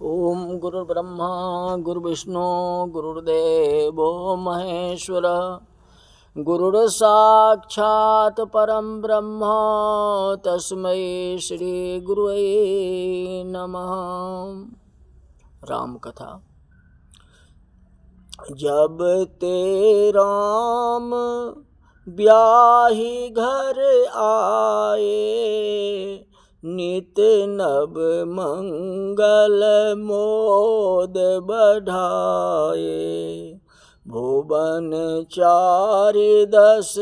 ओम गुरुर्ब्रह्मा गुरुर्विष्णु गुरुर्देवो महेश्वर गुरुर्साक्षात् परम ब्रह्म तस्मै श्री गुरुवे नमः। राम कथा। जब ते राम ब्याही घर आए, नित नव मंगल मोद बढ़ाए। भुवन चारि दस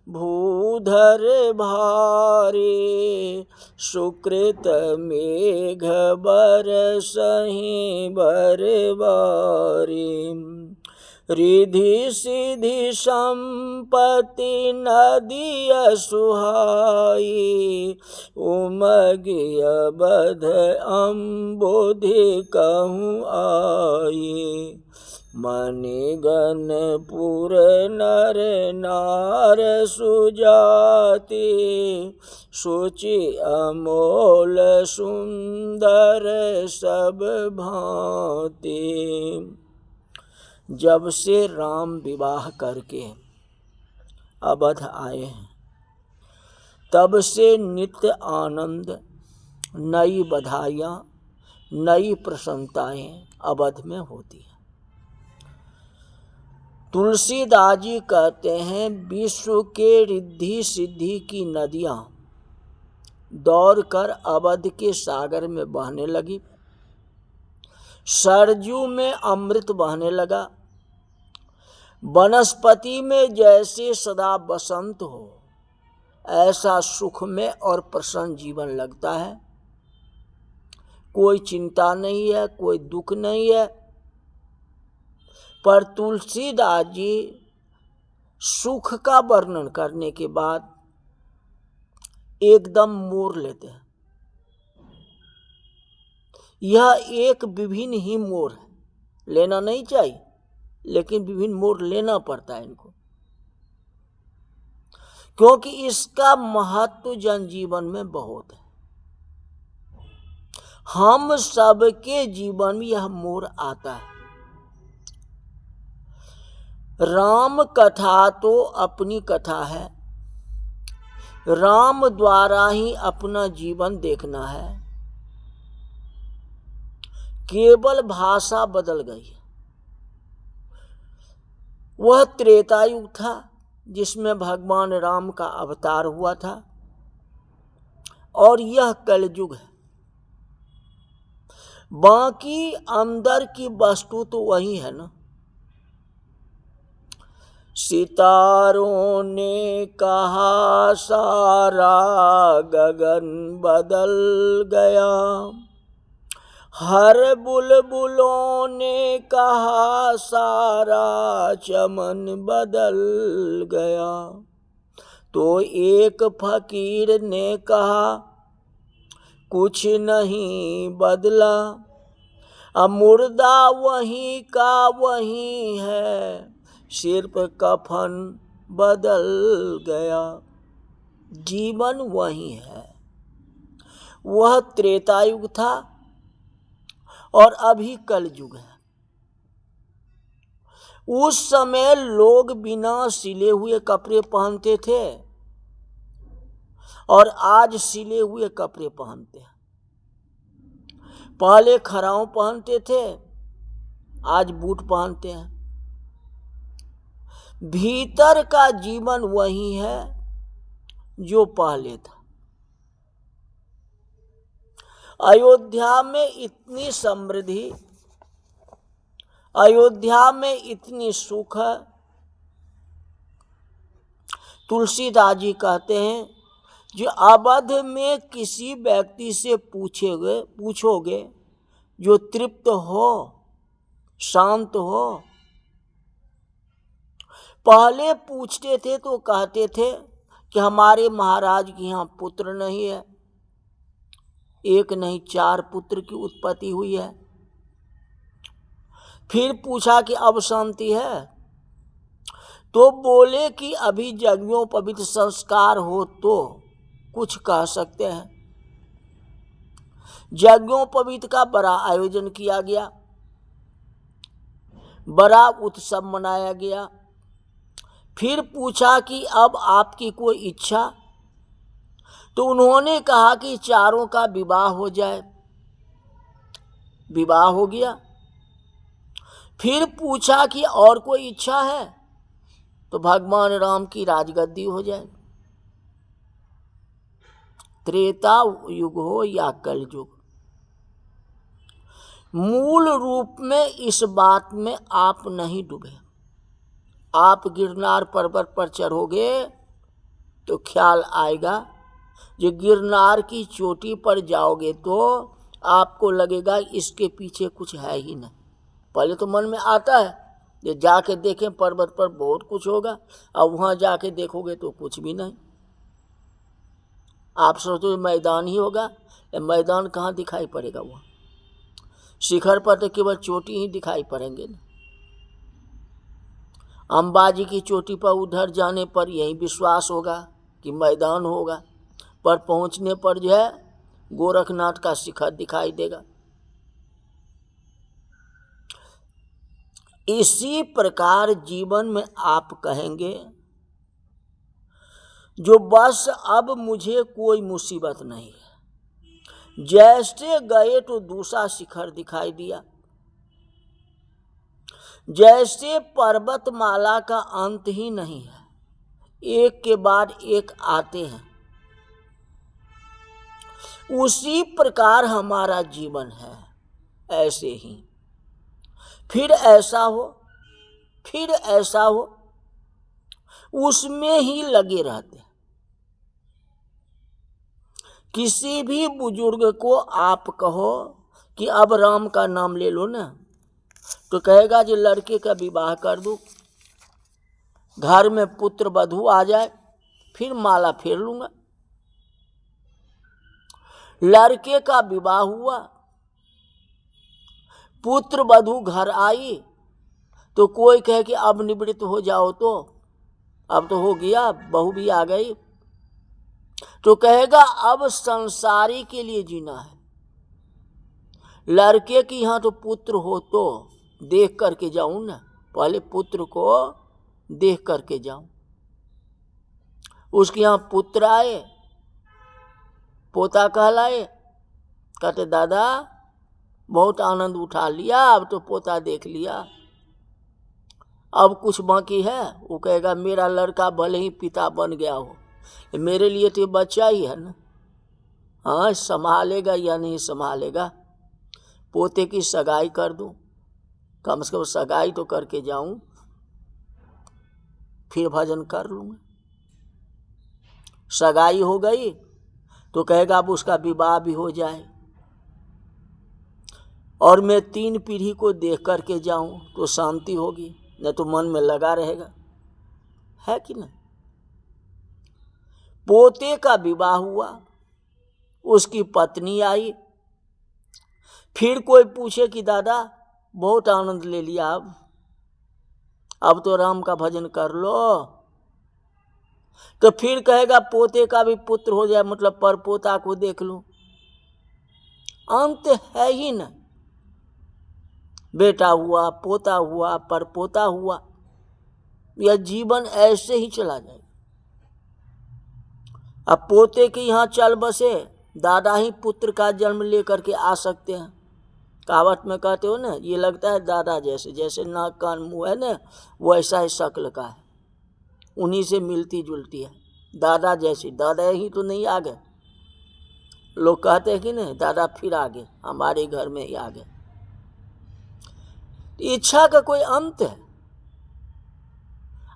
भूधर भारी, सुकृत मेघ बरसहि बरबारी। रिधि सिधि संपत्ति नदी सुहाई, उमगिय बध अम्बुधि कहूँ आई। मणिगणपुर नर नार सुजाति, सुचि अमोल सुंदर सब भांति। जब से राम विवाह करके अवध आए हैं, तब से नित्य आनंद, नई बधाइयाँ, नई प्रसन्नताएं अवध में होती हैं। तुलसीदास जी कहते हैं, विश्व के रिद्धि सिद्धि की नदियाँ दौड़कर अवध के सागर में बहने लगी। सरजू में अमृत बहने लगा। वनस्पति में जैसे सदा बसंत हो, ऐसा सुख में और प्रसन्न जीवन लगता है। कोई चिंता नहीं है, कोई दुख नहीं है। पर तुलसीदास जी सुख का वर्णन करने के बाद एकदम मोड़ लेते हैं। यह एक विभिन्न ही मोड़ है, लेना नहीं चाहिए, लेकिन विभिन्न मोड़ लेना पड़ता है इनको, क्योंकि इसका महत्व जनजीवन में बहुत है। हम सबके जीवन में यह मोड़ आता है। राम कथा तो अपनी कथा है, राम द्वारा ही अपना जीवन देखना है। केवल भाषा बदल गई है। वह त्रेता युग था जिसमें भगवान राम का अवतार हुआ था, और यह कलयुग है। बाकी अंदर की वस्तु तो वही है ना। सितारों ने कहा सारा गगन बदल गया, हर बुलबुलों ने कहा सारा चमन बदल गया। तो एक फकीर ने कहा कुछ नहीं बदला, अब मुर्दा वहीं का वहीं है, सिर्फ कफन बदल गया। जीवन वही है। वह त्रेता युग था और अभी कलयुग है। उस समय लोग बिना सिले हुए कपड़े पहनते थे और आज सिले हुए कपड़े पहनते हैं। पहले खराव पहनते थे, आज बूट पहनते हैं। भीतर का जीवन वही है जो पहले था। अयोध्या में इतनी समृद्धि, अयोध्या में इतनी सुख है। तुलसीदास जी कहते हैं, जो अवध में किसी व्यक्ति से पूछोगे जो तृप्त हो, शांत हो। पहले पूछते थे तो कहते थे कि हमारे महाराज के यहाँ पुत्र नहीं है। एक नहीं 4 पुत्र की उत्पत्ति हुई है। फिर पूछा कि अब शांति है, तो बोले कि अभी यज्ञों पवित्र संस्कार हो तो कुछ कह सकते हैं। यज्ञोपवीत का बड़ा आयोजन किया गया, बड़ा उत्सव मनाया गया। फिर पूछा कि अब आपकी कोई इच्छा? तो उन्होंने कहा कि चारों का विवाह हो जाए। विवाह हो गया। फिर पूछा कि और कोई इच्छा है? तो भगवान राम की राजगद्दी हो जाए। त्रेता युग हो या कल युग, मूल रूप में इस बात में आप नहीं डूबे। आप गिरनार पर्वत पर चढ़ोगे तो ख्याल आएगा, जो गिरनार की चोटी पर जाओगे तो आपको लगेगा इसके पीछे कुछ है ही नहीं। पहले तो मन में आता है ये जाके देखें पर्वत पर बहुत कुछ होगा, और वहाँ जाके देखोगे तो कुछ भी नहीं। आप सोचो मैदान ही होगा, मैदान कहाँ दिखाई पड़ेगा? वहाँ शिखर पर तो केवल चोटी ही दिखाई पड़ेंगे ना। अंबाजी की चोटी पर उधर जाने पर यही विश्वास होगा कि मैदान होगा, पर पहुंचने पर जो है गोरखनाथ का शिखर दिखाई देगा। इसी प्रकार जीवन में आप कहेंगे जो बस अब मुझे कोई मुसीबत नहीं है। जैसे गए तो दूसरा शिखर दिखाई दिया, जैसे पर्वतमाला का अंत ही नहीं है, एक के बाद एक आते हैं, उसी प्रकार हमारा जीवन है। ऐसे ही फिर ऐसा हो, फिर ऐसा हो, उसमें ही लगे रहते हैं। किसी भी बुजुर्ग को आप कहो कि अब राम का नाम ले लो ना, तो कहेगा जो लड़के का विवाह कर दूं, घर में पुत्र वधू आ जाए, फिर माला फेर लूंगा। लड़के का विवाह हुआ, पुत्र वधू घर आई, तो कोई कहे कि अब निवृत्त हो जाओ, तो अब तो हो गया, बहू भी आ गई, तो कहेगा अब संसारी के लिए जीना है। लड़के की यहाँ तो पुत्र हो तो देख करके जाऊं ना, पहले पुत्र को देख करके जाऊं। उसके यहाँ पुत्र आए, पोता कहलाए, कहते दादा बहुत आनंद उठा लिया, अब तो पोता देख लिया, अब कुछ बाकी है? वो कहेगा मेरा लड़का भले ही पिता बन गया हो, मेरे लिए तो बच्चा ही है ना। हाँ, संभालेगा या नहीं संभालेगा? पोते की सगाई कर दूं, कम से कम सगाई तो करके जाऊं, फिर भजन कर लूंगा। सगाई हो गई तो कहेगा अब उसका विवाह भी हो जाए, और मैं 3 पीढ़ी को देख करके जाऊं तो शांति होगी, नहीं तो मन में लगा रहेगा, है कि नहीं? पोते का विवाह हुआ, उसकी पत्नी आई, फिर कोई पूछे कि दादा बहुत आनंद ले लिया, अब तो राम का भजन कर लो, तो फिर कहेगा पोते का भी पुत्र हो जाए, मतलब पर पोता को देख लो। अंत है ही न, बेटा हुआ, पोता हुआ, पर पोता हुआ, यह जीवन ऐसे ही चला जाएगा। अब पोते के यहाँ चल बसे, दादा ही पुत्र का जन्म लेकर के आ सकते हैं। कहावत में कहते हो ना, ये लगता है दादा जैसे, जैसे नाक कान मुंह है ना वैसा ही शक्ल का है, उन्हीं से मिलती जुलती है, दादा जैसी। दादा ही तो नहीं आ गए, लोग कहते हैं कि नहीं दादा फिर आ गए, हमारे घर में ही आ गए। इच्छा का कोई अंत है?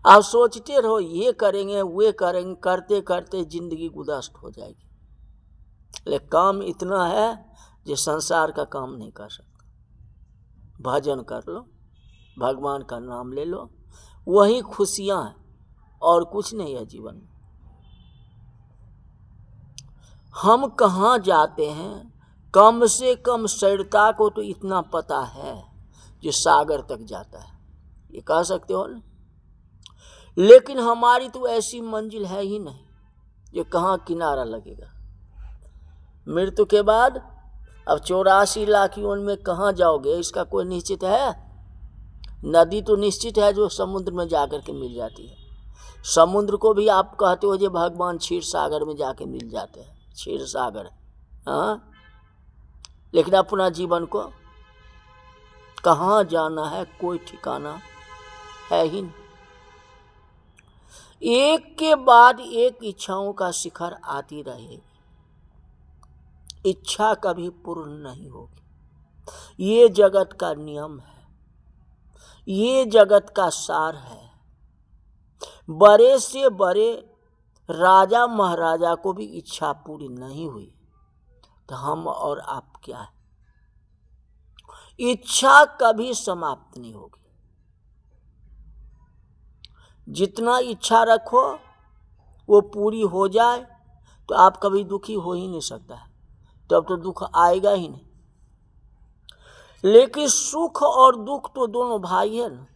आप सोचते रहो ये करेंगे वे करेंगे, करते करते जिंदगी गुदस्त हो जाएगी। लेकिन काम इतना है जो संसार का काम नहीं कर सकता। भजन कर लो, भगवान का नाम ले लो, वही खुशियां हैं और कुछ नहीं है जीवन में। हम कहाँ जाते हैं? कम से कम सरिता को तो इतना पता है जो सागर तक जाता है, ये कह सकते हो ना। लेकिन हमारी तो ऐसी मंजिल है ही नहीं, ये कहाँ किनारा लगेगा। मृत्यु के बाद अब 84 लाख योन में कहाँ जाओगे, इसका कोई निश्चित है? नदी तो निश्चित है जो समुद्र में जाकर के मिल जाती है। समुद्र को भी आप कहते हो जो भगवान क्षीर सागर में जाके मिल जाते हैं, क्षीर सागर। हाँ, लेकिन अपना जीवन को कहाँ जाना है कोई ठिकाना है ही नहीं। एक के बाद एक इच्छाओं का शिखर आती रहेगी, इच्छा कभी पूर्ण नहीं होगी। ये जगत का नियम है, ये जगत का सार है। बड़े से बड़े राजा महाराजा को भी इच्छा पूरी नहीं हुई तो हम और आप क्या है? इच्छा कभी समाप्त नहीं होगी। जितना इच्छा रखो वो पूरी हो जाए तो आप कभी दुखी हो ही नहीं सकता है, तब तो दुख आएगा ही नहीं। लेकिन सुख और दुख तो दोनों भाई है ना।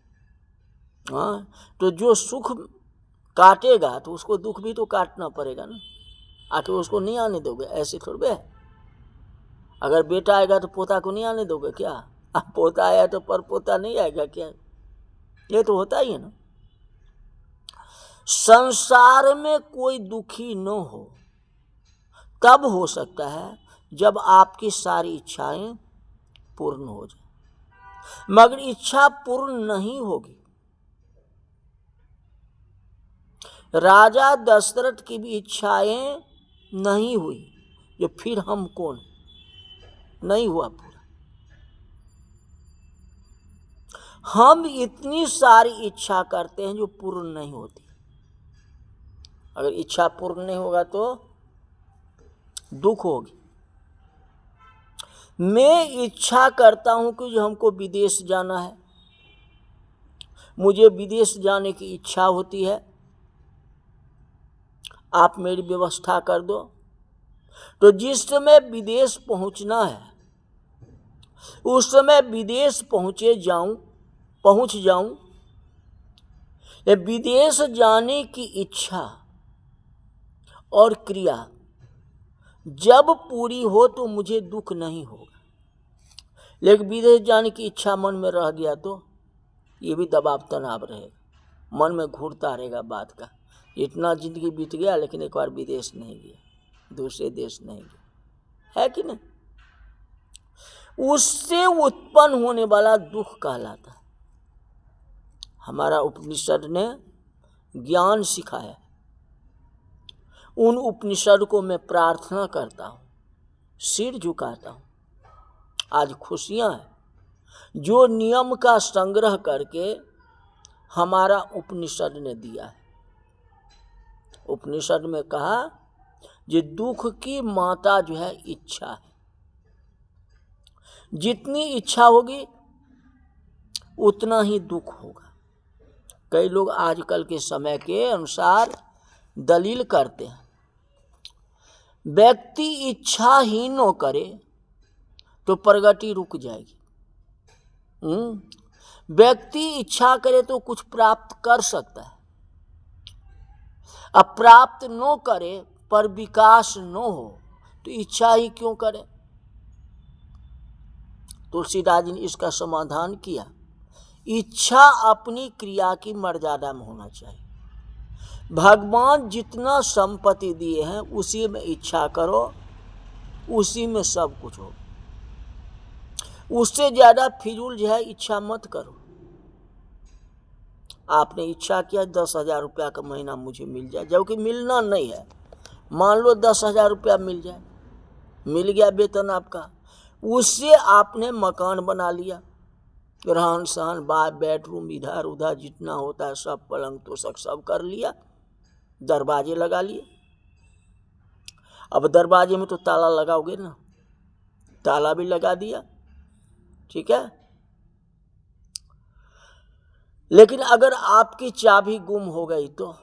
हाँ, तो जो सुख काटेगा तो उसको दुख भी तो काटना पड़ेगा ना। आखिर उसको नहीं आने दोगे? ऐसे थोड़े। अगर बेटा आएगा तो पोता को नहीं आने दोगे क्या? अब पोता आया तो पर पोता नहीं आएगा क्या? ये तो होता ही है ना। संसार में कोई दुखी न हो तब हो सकता है जब आपकी सारी इच्छाएं पूर्ण हो जाए, मगर इच्छा पूर्ण नहीं होगी। राजा दशरथ की भी इच्छाएं नहीं हुई, जो फिर हम कौन? नहीं हुआ पूरा। हम इतनी सारी इच्छा करते हैं जो पूर्ण नहीं होती। अगर इच्छा पूर्ण नहीं होगा तो दुख होगी। मैं इच्छा करता हूं कि जो हमको विदेश जाना है, मुझे विदेश जाने की इच्छा होती है, आप मेरी व्यवस्था कर दो। तो जिस समय विदेश पहुंचना है उस समय विदेश पहुंच जाऊं। ये विदेश जाने की इच्छा और क्रिया जब पूरी हो तो मुझे दुख नहीं होगा। लेकिन विदेश जाने की इच्छा मन में रह गया तो ये भी दबाव तनाव रहेगा, मन में घूरता रहेगा बात का। इतना जिंदगी बीत गया लेकिन एक बार विदेश नहीं गया, दूसरे देश नहीं गया, है कि नहीं? उससे उत्पन्न होने वाला दुख कहलाता है। हमारा उपनिषद ने ज्ञान सिखाया, उन उपनिषद को मैं प्रार्थना करता हूँ, सिर झुकाता हूँ। आज खुशियाँ हैं जो नियम का संग्रह करके हमारा उपनिषद ने दिया है। उपनिषद में कहा कि दुख की माता जो है इच्छा है। जितनी इच्छा होगी उतना ही दुख होगा। कई लोग आजकल के समय के अनुसार दलील करते हैं, व्यक्ति इच्छा ही न करे तो प्रगति रुक जाएगी। व्यक्ति इच्छा करे तो कुछ प्राप्त कर सकता है, अब प्राप्त न करे पर विकास न हो तो इच्छा ही क्यों करे? तुलसीदास जी ने इसका समाधान किया, इच्छा अपनी क्रिया की मर्यादा में होना चाहिए। भगवान जितना संपत्ति दिए हैं उसी में इच्छा करो, उसी में सब कुछ हो। उससे ज्यादा फिजूल जो है इच्छा मत करो। आपने इच्छा किया 10,000 रुपया का महीना मुझे मिल जाए, जबकि मिलना नहीं है। मान लो 10,000 रुपया मिल जाए, मिल गया वेतन आपका, उससे आपने मकान बना लिया, रहन सहन, बेडरूम इधर उधर जितना होता है सब, पलंग तोशक सब कर लिया, दरवाजे लगा लिए। अब दरवाजे में तो ताला लगाओगे ना, ताला भी लगा दिया, ठीक है। लेकिन अगर आपकी चाबी गुम हो गई तो,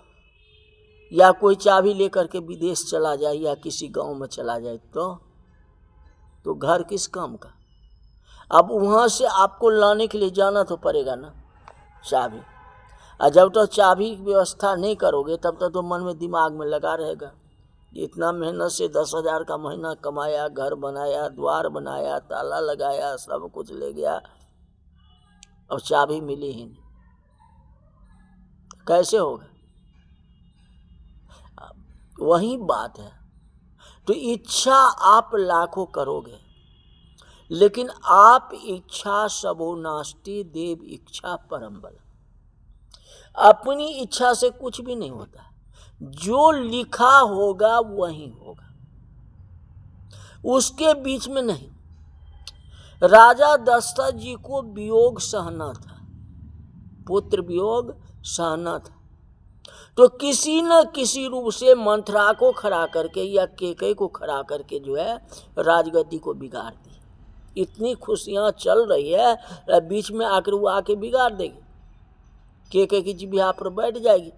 या कोई चाबी लेकर के विदेश चला जाए या किसी गांव में चला जाए तो घर किस काम का? अब वहां से आपको लाने के लिए जाना तो पड़ेगा ना चाबी। और जब तक चाबी की व्यवस्था नहीं करोगे तब तक तो मन में दिमाग में लगा रहेगा इतना मेहनत से 10,000 का महीना कमाया, घर बनाया, द्वार बनाया, ताला लगाया, सब कुछ ले गया, अब चाबी मिली ही नहीं, कैसे होगा? वही बात है। तो इच्छा आप लाखों करोगे, लेकिन आप इच्छा सबो नास्ति देव इच्छा परम बल। अपनी इच्छा से कुछ भी नहीं होता, जो लिखा होगा वही होगा, उसके बीच में नहीं। राजा दशरथ जी को वियोग सहना था, पुत्र वियोग सहना था, तो किसी न किसी रूप से मंथरा को खड़ा करके या कैकेयी को खड़ा करके जो है राजगद्दी को बिगाड़ दी। इतनी खुशियां चल रही है, बीच में आकर वो आके बिगाड़ देगी, कैकेयी की जिभा पर बैठ जाएगी।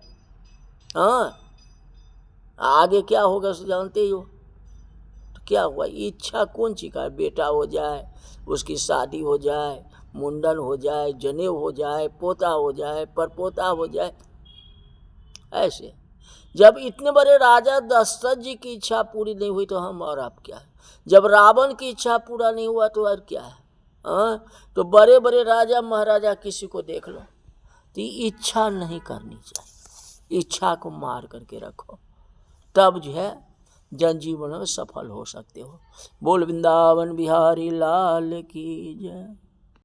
हाँ, आगे क्या होगा जानते ही हो। तो क्या हुआ, इच्छा कौन सी का, बेटा हो जाए, उसकी शादी हो जाए, मुंडन हो जाए, जनेऊ हो जाए, पोता हो जाए, परपोता हो जाए। ऐसे जब इतने बड़े राजा दशरथ जी की इच्छा पूरी नहीं हुई तो हम और आप क्या है? जब रावण की इच्छा पूरा नहीं हुआ तो और क्या है? तो बड़े बड़े राजा महाराजा किसी को देख लो, तो इच्छा नहीं करनी चाहिए, इच्छा को मार करके रखो, तब जो है जनजीवन में सफल हो सकते हो। बोल वृंदावन बिहारी लाल की जय।